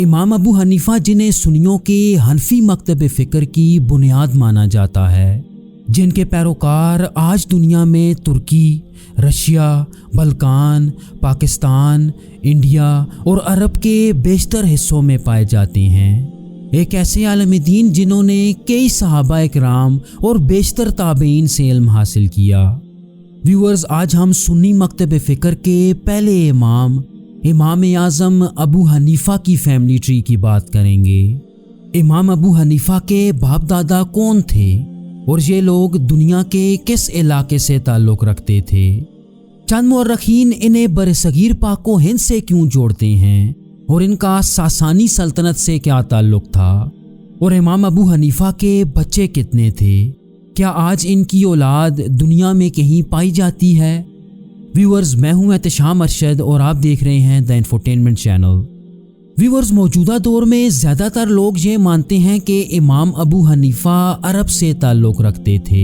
امام ابو حنیفہ جنہیں سنیوں کے حنفی مکتب فکر کی بنیاد مانا جاتا ہے، جن کے پیروکار آج دنیا میں ترکی، رشیا، بلکان، پاکستان، انڈیا اور عرب کے بیشتر حصوں میں پائے جاتے ہیں، ایک ایسے عالم دین جنہوں نے کئی صحابہ اکرام اور بیشتر تابعین سے علم حاصل کیا۔ ویورز، آج ہم سنی مکتب فکر کے پہلے امام اعظم ابو حنیفہ کی فیملی ٹری کی بات کریں گے۔ امام ابو حنیفہ کے باپ دادا کون تھے اور یہ لوگ دنیا کے کس علاقے سے تعلق رکھتے تھے؟ چند مورخین انہیں برصغیر پاک و ہند سے کیوں جوڑتے ہیں اور ان کا ساسانی سلطنت سے کیا تعلق تھا؟ اور امام ابو حنیفہ کے بچے کتنے تھے؟ کیا آج ان کی اولاد دنیا میں کہیں پائی جاتی ہے؟ ویورز، میں ہوں احتشام ارشد اور آپ دیکھ رہے ہیں دی انفوٹینمنٹ چینل۔ ویورز، موجودہ دور میں زیادہ تر لوگ یہ مانتے ہیں کہ امام ابو حنیفہ عرب سے تعلق رکھتے تھے،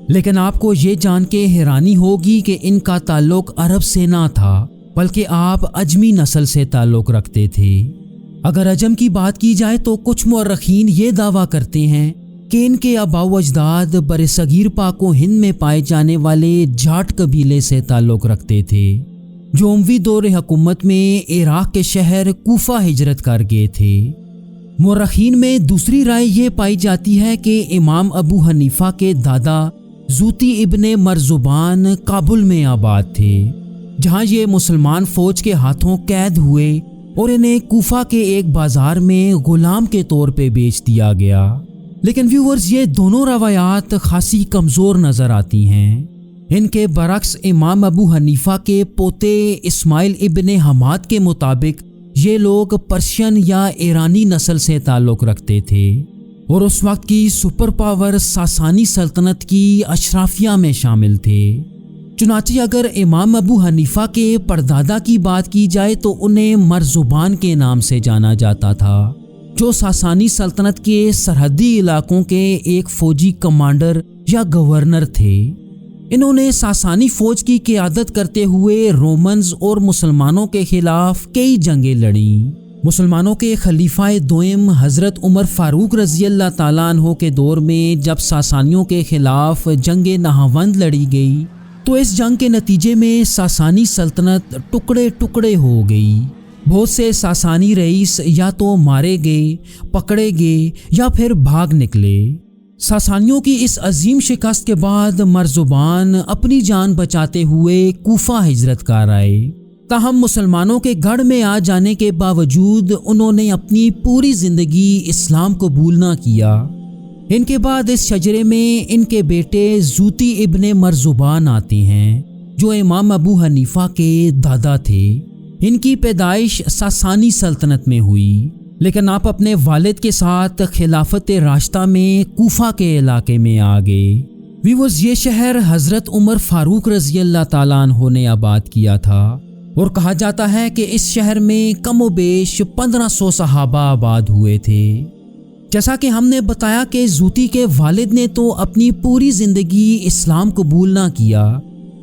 لیکن آپ کو یہ جان کے حیرانی ہوگی کہ ان کا تعلق عرب سے نہ تھا بلکہ آپ عجمی نسل سے تعلق رکھتے تھے۔ اگر عجم کی بات کی جائے تو کچھ مورخین یہ دعویٰ کرتے ہیں کہ ان کے آباء و اجداد برصغیر پاک و ہند میں پائے جانے والے جاٹ قبیلے سے تعلق رکھتے تھے، جو اموی دور حکومت میں عراق کے شہر کوفہ ہجرت کر گئے تھے۔ مورخین میں دوسری رائے یہ پائی جاتی ہے کہ امام ابو حنیفہ کے دادا زوتی ابن مرزبان کابل میں آباد تھے، جہاں یہ مسلمان فوج کے ہاتھوں قید ہوئے اور انہیں کوفہ کے ایک بازار میں غلام کے طور پہ بیچ دیا گیا۔ لیکن ویورز، یہ دونوں روایات خاصی کمزور نظر آتی ہیں۔ ان کے برعکس امام ابو حنیفہ کے پوتے اسماعیل ابن حماد کے مطابق یہ لوگ پرشین یا ایرانی نسل سے تعلق رکھتے تھے اور اس وقت کی سپر پاور ساسانی سلطنت کی اشرافیہ میں شامل تھے۔ چنانچہ اگر امام ابو حنیفہ کے پردادا کی بات کی جائے تو انہیں مرزبان کے نام سے جانا جاتا تھا، جو ساسانی سلطنت کے سرحدی علاقوں کے ایک فوجی کمانڈر یا گورنر تھے۔ انہوں نے ساسانی فوج کی قیادت کرتے ہوئے رومنز اور مسلمانوں کے خلاف کئی جنگیں لڑیں۔ مسلمانوں کے خلیفہ دوئم حضرت عمر فاروق رضی اللہ تعالیٰ عنہ کے دور میں جب ساسانیوں کے خلاف جنگ نہاوند لڑی گئی تو اس جنگ کے نتیجے میں ساسانی سلطنت ٹکڑے ٹکڑے ہو گئی۔ بہت سے ساسانی رئیس یا تو مارے گئے، پکڑے گئے یا پھر بھاگ نکلے۔ ساسانیوں کی اس عظیم شکست کے بعد مرزبان اپنی جان بچاتے ہوئے کوفہ ہجرت کر آئے، تاہم مسلمانوں کے گڑھ میں آ جانے کے باوجود انہوں نے اپنی پوری زندگی اسلام قبول نہ کیا۔ ان کے بعد اس شجرے میں ان کے بیٹے زوتی ابن مرزبان آتے ہیں، جو امام ابو حنیفہ کے دادا تھے۔ ان کی پیدائش ساسانی سلطنت میں ہوئی، لیکن آپ اپنے والد کے ساتھ خلافت راشدہ میں کوفہ کے علاقے میں آ گئے۔ ویورز، یہ شہر حضرت عمر فاروق رضی اللہ تعالیٰ عنہ نے آباد کیا تھا اور کہا جاتا ہے کہ اس شہر میں کم و بیش 1500 صحابہ آباد ہوئے تھے۔ جیسا کہ ہم نے بتایا کہ زوتی کے والد نے تو اپنی پوری زندگی اسلام قبول نہ کیا،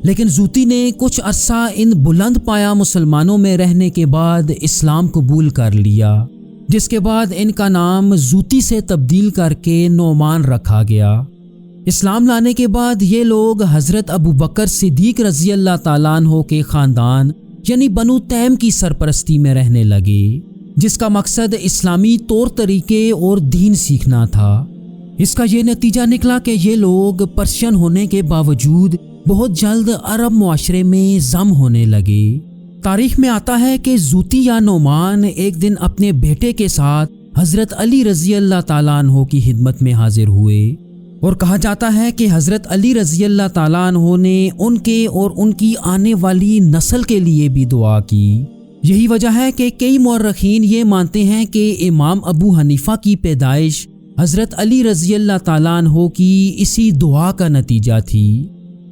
لیکن زوتی نے کچھ عرصہ ان بلند پایا مسلمانوں میں رہنے کے بعد اسلام قبول کر لیا، جس کے بعد ان کا نام زوتی سے تبدیل کر کے نعمان رکھا گیا۔ اسلام لانے کے بعد یہ لوگ حضرت ابوبکر صدیق رضی اللہ تعالیٰ عنہ کے خاندان یعنی بنو تیم کی سرپرستی میں رہنے لگے، جس کا مقصد اسلامی طور طریقے اور دین سیکھنا تھا۔ اس کا یہ نتیجہ نکلا کہ یہ لوگ پرشین ہونے کے باوجود بہت جلد عرب معاشرے میں ضم ہونے لگے۔ تاریخ میں آتا ہے کہ زوتی یا نعمان ایک دن اپنے بیٹے کے ساتھ حضرت علی رضی اللہ تعالیٰ عنہ کی خدمت میں حاضر ہوئے اور کہا جاتا ہے کہ حضرت علی رضی اللہ تعالیٰ عنہ نے ان کے اور ان کی آنے والی نسل کے لیے بھی دعا کی۔ یہی وجہ ہے کہ کئی مورخین یہ مانتے ہیں کہ امام ابو حنیفہ کی پیدائش حضرت علی رضی اللہ تعالیٰ عنہ کی اسی دعا کا نتیجہ تھی۔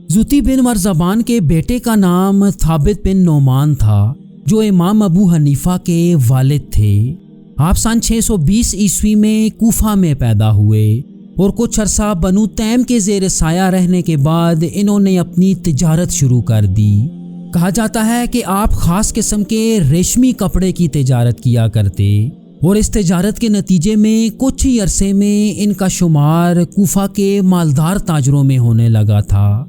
زوتی بن مرزبان کے بیٹے کا نام ثابت بن نعمان تھا، جو امام ابو حنیفہ کے والد تھے۔ آپ سن 620 عیسوی میں کوفہ میں پیدا ہوئے اور کچھ عرصہ بنو تیم کے زیر سایہ رہنے کے بعد انہوں نے اپنی تجارت شروع کر دی۔ کہا جاتا ہے کہ آپ خاص قسم کے ریشمی کپڑے کی تجارت کیا کرتے اور اس تجارت کے نتیجے میں کچھ ہی عرصے میں ان کا شمار کوفہ کے مالدار تاجروں میں ہونے لگا تھا۔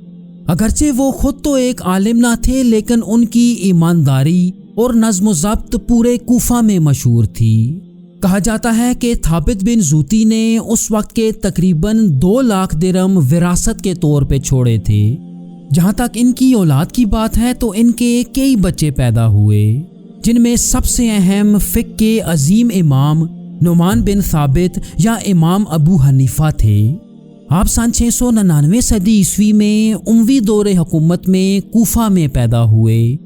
اگرچہ وہ خود تو ایک عالم نہ تھے، لیکن ان کی ایمانداری اور نظم و ضبط پورے کوفہ میں مشہور تھی۔ کہا جاتا ہے کہ ثابت بن زوتی نے اس وقت کے تقریباً 2 لاکھ درہم وراثت کے طور پہ چھوڑے تھے۔ جہاں تک ان کی اولاد کی بات ہے تو ان کے کئی بچے پیدا ہوئے، جن میں سب سے اہم فقہ کے عظیم امام نعمان بن ثابت یا امام ابو حنیفہ تھے۔ آپ سن 699 صدی عیسوی میں اموی دور حکومت میں کوفہ میں پیدا ہوئے۔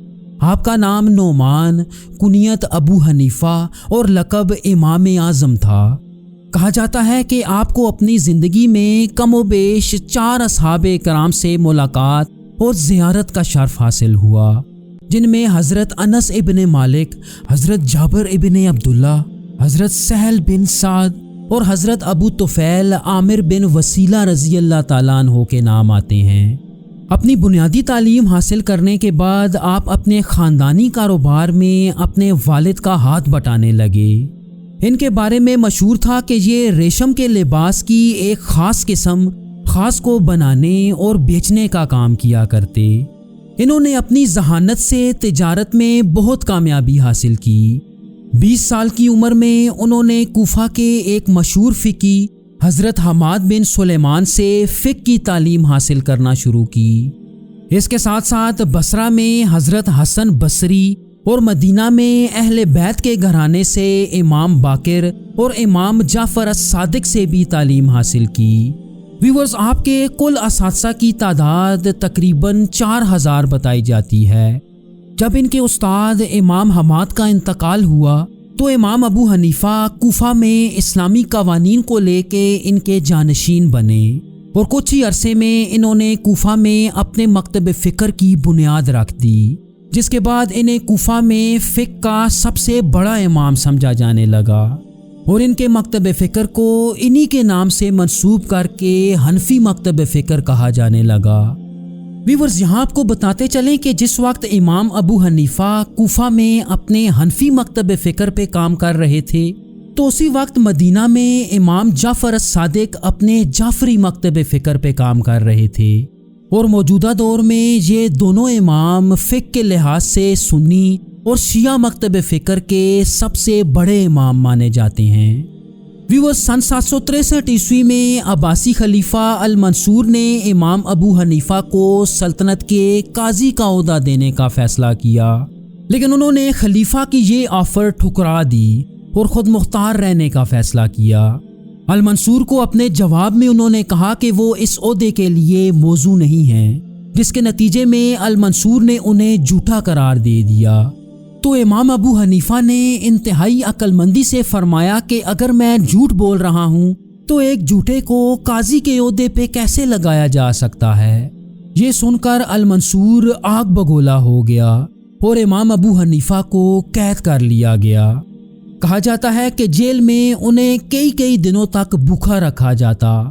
آپ کا نام نعمان، کنیت ابو حنیفہ اور لقب امام اعظم تھا۔ کہا جاتا ہے کہ آپ کو اپنی زندگی میں کم و بیش 4 اصحاب کرام سے ملاقات اور زیارت کا شرف حاصل ہوا، جن میں حضرت انس ابن مالک، حضرت جابر ابن عبداللہ، حضرت سہل بن سعد اور حضرت ابو طفیل عامر بن وسیلہ رضی اللہ تعالیٰ عنہ کے نام آتے ہیں۔ اپنی بنیادی تعلیم حاصل کرنے کے بعد آپ اپنے خاندانی کاروبار میں اپنے والد کا ہاتھ بٹانے لگے۔ ان کے بارے میں مشہور تھا کہ یہ ریشم کے لباس کی ایک خاص قسم خاص کو بنانے اور بیچنے کا کام کیا کرتے۔ انہوں نے اپنی ذہانت سے تجارت میں بہت کامیابی حاصل کی۔ 20 سال کی عمر میں انہوں نے کوفہ کے ایک مشہور فقی حضرت حماد بن سلیمان سے فقہ کی تعلیم حاصل کرنا شروع کی۔ اس کے ساتھ ساتھ بصرہ میں حضرت حسن بصری اور مدینہ میں اہل بیت کے گھرانے سے امام باقر اور امام جعفر الصادق سے بھی تعلیم حاصل کی۔ ویورز، آپ کے کل اساتذہ کی تعداد تقریباً 4000 بتائی جاتی ہے۔ جب ان کے استاد امام حماد کا انتقال ہوا تو امام ابو حنیفہ کوفہ میں اسلامی قوانین کو لے کے ان کے جانشین بنے، اور کچھ ہی عرصے میں انہوں نے کوفہ میں اپنے مکتب فکر کی بنیاد رکھ دی، جس کے بعد انہیں کوفہ میں فقہ کا سب سے بڑا امام سمجھا جانے لگا، اور ان کے مکتب فکر کو انہی کے نام سے منسوب کر کے حنفی مکتب فکر کہا جانے لگا۔ ویورز، یہاں آپ کو بتاتے چلیں کہ جس وقت امام ابو حنیفہ کوفہ میں اپنے حنفی مکتب فکر پہ کام کر رہے تھے تو اسی وقت مدینہ میں امام جعفر الصادق اپنے جعفری مکتب فکر پہ کام کر رہے تھے، اور موجودہ دور میں یہ دونوں امام فقہ کے لحاظ سے سنی اور شیعہ مکتب فکر کے سب سے بڑے امام مانے جاتے ہیں۔ ویورز، سن 763 عیسوی میں عباسی خلیفہ المنصور نے امام ابو حنیفہ کو سلطنت کے قاضی کا عہدہ دینے کا فیصلہ کیا، لیکن انہوں نے خلیفہ کی یہ آفر ٹھکرا دی اور خود مختار رہنے کا فیصلہ کیا۔ المنصور کو اپنے جواب میں انہوں نے کہا کہ وہ اس عہدے کے لیے موزوں نہیں ہیں، جس کے نتیجے میں المنصور نے انہیں جھوٹا قرار دے دیا۔ تو امام ابو حنیفہ نے انتہائی عقل مندی سے فرمایا کہ اگر میں جھوٹ بول رہا ہوں تو ایک جھوٹے کو قاضی کے عہدے پہ کیسے لگایا جا سکتا ہے۔ یہ سن کر المنصور آگ بگولا ہو گیا اور امام ابو حنیفہ کو قید کر لیا گیا۔ کہا جاتا ہے کہ جیل میں انہیں کئی دنوں تک بھوکا رکھا جاتا،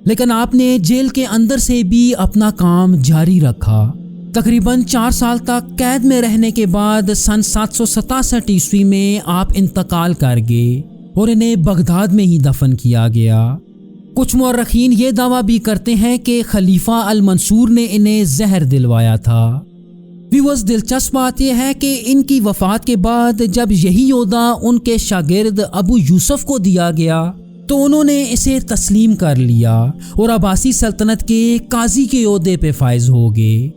لیکن آپ نے جیل کے اندر سے بھی اپنا کام جاری رکھا۔ تقریباً 4 سال تک قید میں رہنے کے بعد سن 767 عیسوی میں آپ انتقال کر گئے اور انہیں بغداد میں ہی دفن کیا گیا۔ کچھ مورخین یہ دعویٰ بھی کرتے ہیں کہ خلیفہ المنصور نے انہیں زہر دلوایا تھا۔ ویورز، دلچسپ بات یہ ہے کہ ان کی وفات کے بعد جب یہی عہدہ ان کے شاگرد ابو یوسف کو دیا گیا تو انہوں نے اسے تسلیم کر لیا اور عباسی سلطنت کے قاضی کے عہدے پہ فائز ہو گئے۔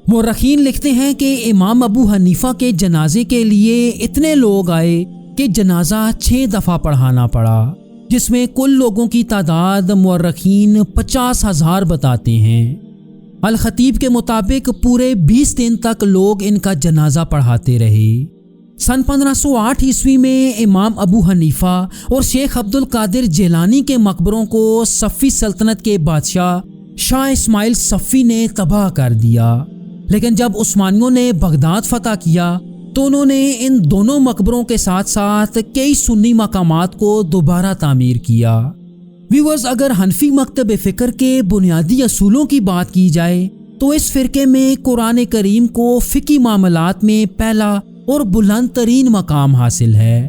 مورخین لکھتے ہیں کہ امام ابو حنیفہ کے جنازے کے لیے اتنے لوگ آئے کہ جنازہ 6 دفعہ پڑھانا پڑا، جس میں کل لوگوں کی تعداد مورخین 50,000 بتاتے ہیں۔ الخطیب کے مطابق پورے 20 دن تک لوگ ان کا جنازہ پڑھاتے رہے۔ سن 1508 عیسوی میں امام ابو حنیفہ اور شیخ عبد القادر جیلانی کے مقبروں کو صفوی سلطنت کے بادشاہ شاہ اسماعیل صفوی نے تباہ کر دیا، لیکن جب عثمانیوں نے بغداد فتح کیا تو انہوں نے ان دونوں مقبروں کے ساتھ ساتھ کئی سنی مقامات کو دوبارہ تعمیر کیا۔ ویورز، اگر حنفی مکتب فکر کے بنیادی اصولوں کی بات کی جائے تو اس فرقے میں قرآن کریم کو فقہی معاملات میں پہلا اور بلند ترین مقام حاصل ہے۔